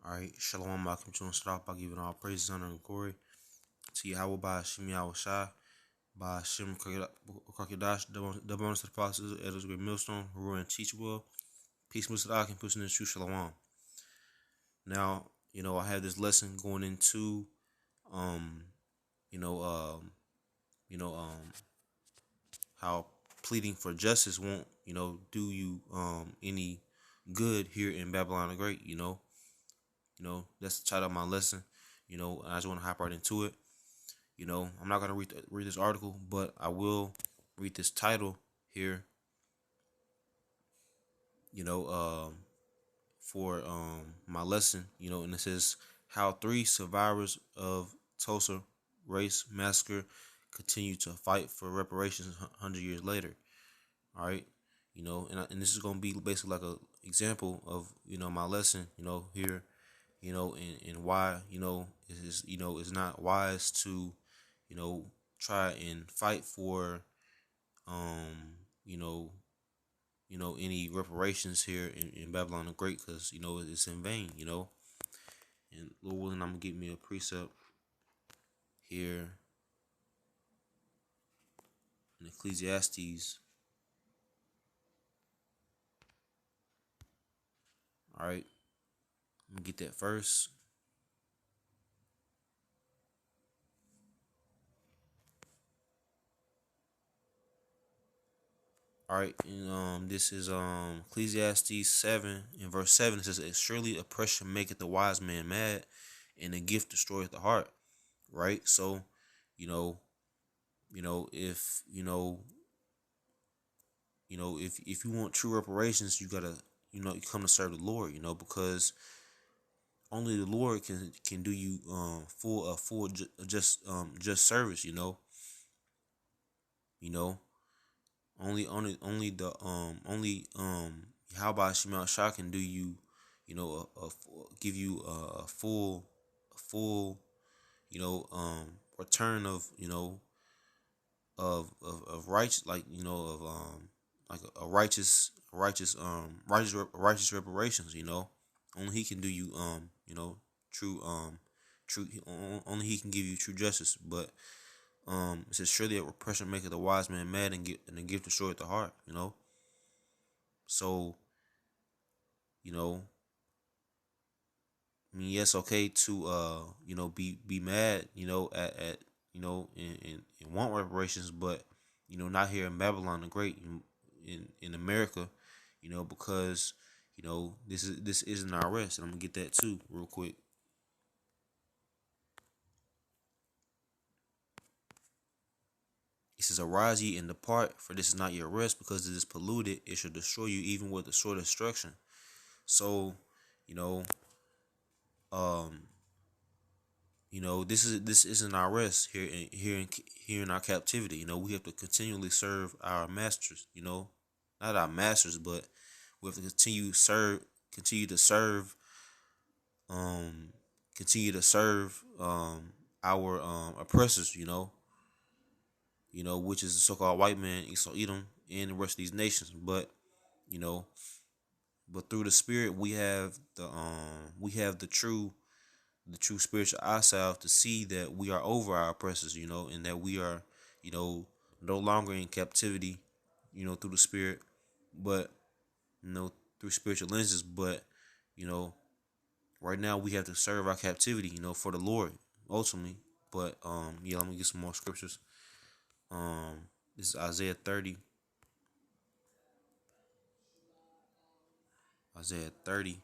All right, Shalom, welcome to start off by giving all praises, honor, and glory to Yahweh by Hashem Yahweh Shai, by Hashem Krokadash, double honors to the apostles, elders, great millstone, who and teach well. Peace, Mr. Ak, and pushing the true Shalom. Now, I have this lesson going into, um, you know, um, you know, how pleading for justice won't, do you any good here in Babylon the Great. That's the title of my lesson. I just want to hop right into it. I'm not gonna read this article, but I will read this title here. You know, for my lesson. And it says how three survivors of Tulsa race massacre continue to fight for reparations 100 years later. All right. And this is gonna be basically like a example of my lesson. Here. And why it's not wise to try and fight for um you know any reparations here in Babylon the Great, because it's in vain. And Lord willing, I'm gonna give me a precept here in Ecclesiastes. All right, let me get that first. All right, and this is Ecclesiastes 7 in verse 7. It says, "Surely oppression maketh the wise man mad, and a gift destroyeth the heart." Right. So, if if you want true reparations, you gotta you come to serve the Lord. Because only the Lord can do you full just service. You know only the how about Shemal Shah can do you give you a full return of righteous, like of like a righteous reparations. Only he can do you true only he can give you true justice. But it says, "Surely a oppression maketh the wise man mad, and a gift destroyeth the heart." So you know I mean, yes, okay to be mad, at in want reparations, but not here in Babylon the Great, in America. Because this isn't our rest. And I'm gonna get that too real quick. It says, "Arise ye and depart, for this is not your rest, because it is polluted. It shall destroy you, even with the sword of destruction." So, you know, um, this isn't our rest here in our captivity. We have to continually serve our masters. Not our masters, but we have to continue to serve, um, our oppressors. Which is the so-called white man, Esau, Edom, and the rest of these nations. But you know, but through the Spirit, we have the true spiritual eyesight to see that we are over our oppressors, and that we are, no longer in captivity, through the Spirit, but through spiritual lenses. But you know, right now we have to serve our captivity, for the Lord ultimately. But yeah, let me get some more scriptures. This is Isaiah 30. Isaiah 30.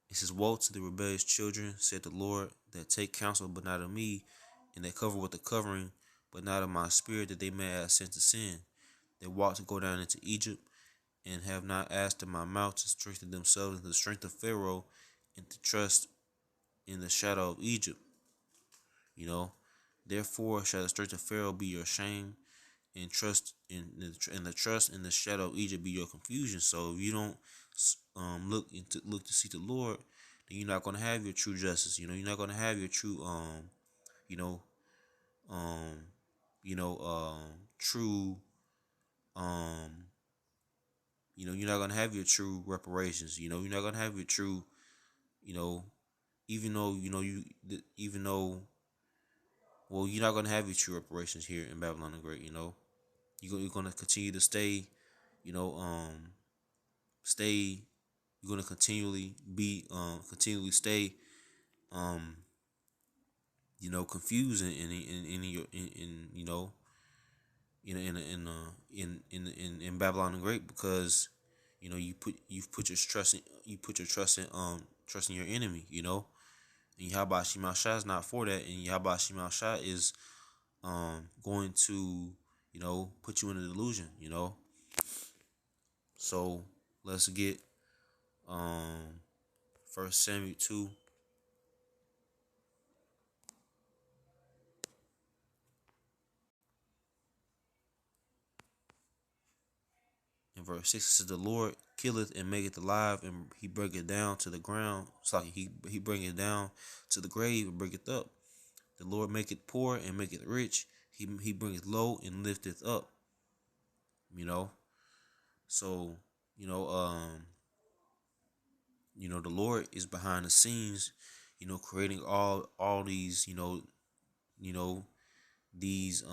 It says, "Woe to the rebellious children, said the Lord, that take counsel, but not of me, and that cover with the covering, but not of my spirit, that they may add sin to sin. They walk to go down into Egypt, and have not asked in my mouth to strengthen themselves in the strength of Pharaoh, and to trust in the shadow of Egypt." You know, Therefore shall the strength of Pharaoh be your shame, and the trust in the shadow of Egypt be your confusion. So if you don't look to see the Lord, then you're not gonna have your true justice. You're not gonna have your true you know um true you're not gonna have your true reparations. You're not gonna have your true you know, even though even though, well, you're not gonna have your true reparations here in Babylon the Great. You're gonna continue to stay, you know, stay. You're gonna continually stay, um, confused in your in in Babylon the Great, because you've put your trust in your enemy. And Yahweh Shema Shah is not for that, and Yahweh Shema Shah is going to put you in a delusion. So let's get um First Samuel 2 in verse 6. It says, the Lord killeth and maketh alive, and he bringeth down to the ground. It's like he bringeth down to the grave and bringeth up. The Lord maketh poor and maketh rich. He bringeth low and lifteth up. So the Lord is behind the scenes, creating all these, you know, these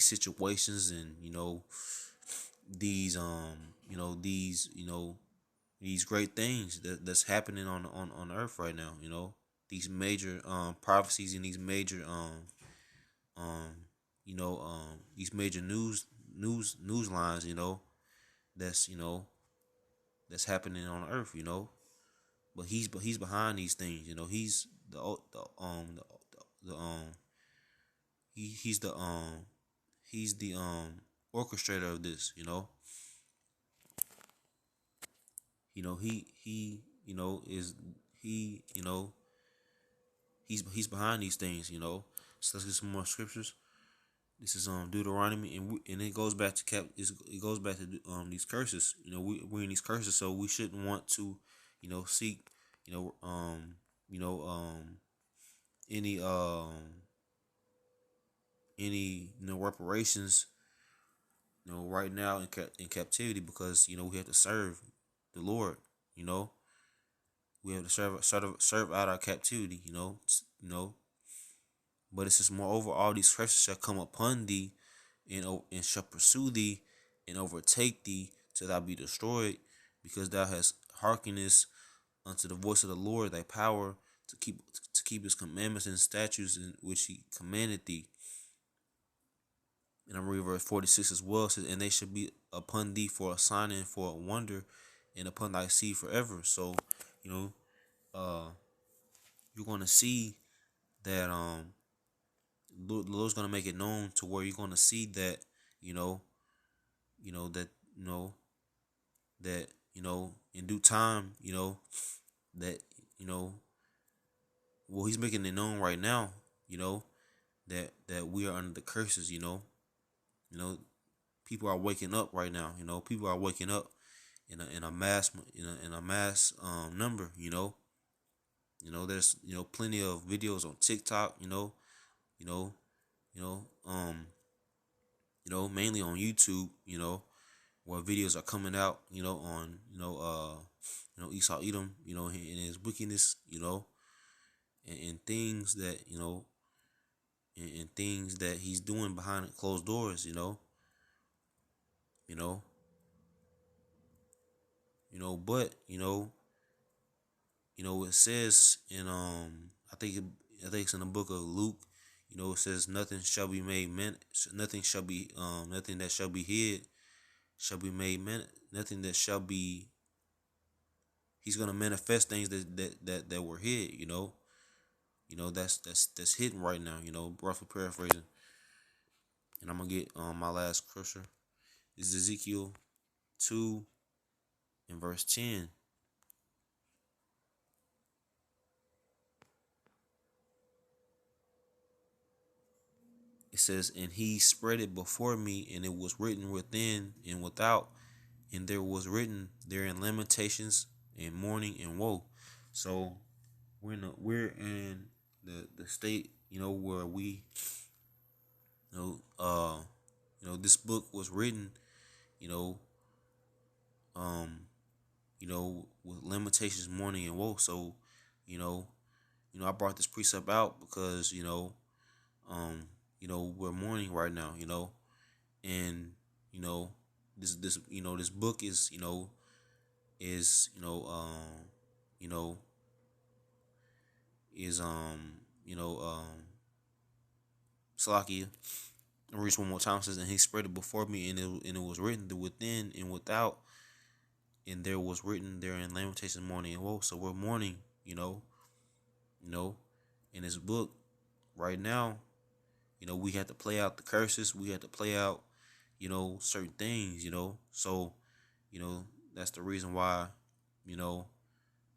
situations, and these these great things that's happening on earth right now. These major prophecies, and these major these major news lines, that's that's happening on earth. But he's behind these things. He's the he's the orchestrator of this. He is he he's behind these things. So let's get some more scriptures. This is Deuteronomy, and it goes back to it goes back to these curses. We're in these curses, so we shouldn't want to seek you know um you know any reparations right now in captivity, because we have to serve the Lord. you know we have to serve out our captivity. But it says, moreover, all these curses shall come upon thee, and shall pursue thee, and overtake thee, till thou be destroyed, because thou hast hearkened unto the voice of the Lord thy power, to keep his commandments and statutes in which he commanded thee. And I'm reading verse 46 as well. It says, and they shall be upon thee for a sign and for a wonder, and upon thy seed forever. So, uh, you're gonna see that the Lord's gonna make it known, to where you're gonna see that you know you know that you know that in due time, that well, he's making it known right now, that we are under the curses. you know People are waking up right now. People are waking up in a mass number. There's plenty of videos on TikTok. You know you know mainly on YouTube. Where videos are coming out. On Esau Edom. And his wickedness. And things that and things that he's doing behind closed doors. You know but it says in I think it's in the book of Luke. It says nothing shall be made nothing shall be nothing that shall be hid shall be made nothing that shall be. He's gonna manifest things that were hid. That's hidden right now. Roughly paraphrasing. And I'm gonna get my last scripture. This is Ezekiel 2 and verse 10. It says, and he spread it before me, and it was written within and without, and there was written therein lamentations and mourning and woe. So we're in the state, where we, this book was written, you know, um, with lamentations, mourning and woe. So you know, I brought this precept out because we're mourning right now, and you know, this book is is you know is Salakia. I read one more time. It says, and he spread it before me, and it was written within and without, and there was written there in Lamentations, mourning and woe. So we're mourning, you know, in this book right now. We had to play out the curses. We had to play out, certain things. So, you know, that's the reason why, you know,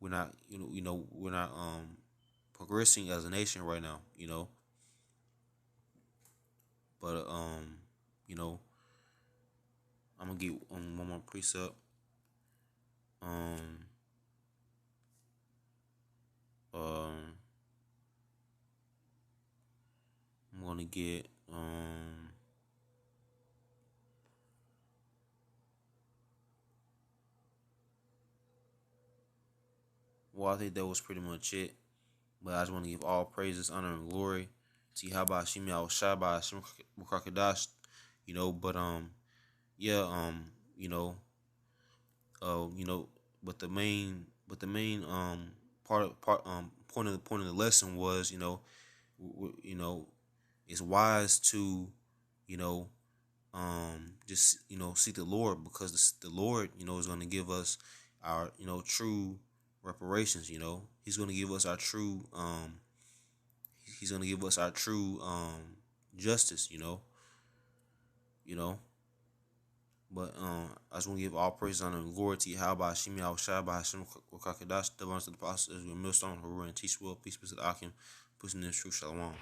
we're not, we're not progressing as a nation right now. But you know, I'm gonna get one more precept. Um, um, I'm gonna get well, I think that was pretty much it. But I just want to give all praises, honor, and glory to Yahweh Shemi Al Shai by Hashem Rakadash. But yeah, you know, but the main point of the lesson was, it's wise to, you know, just seek the Lord, because the Lord, is going to give us our, true reparations. He's going to give us our true he's going to give us our true justice. You know. But I just want to give all praise, honor, and glory to you. How about Shimi Al Shai by Hashem Kakadash, the ones to the process, your millstone, who were in teach well, peace, peace to the Akim, pushing this true shalom.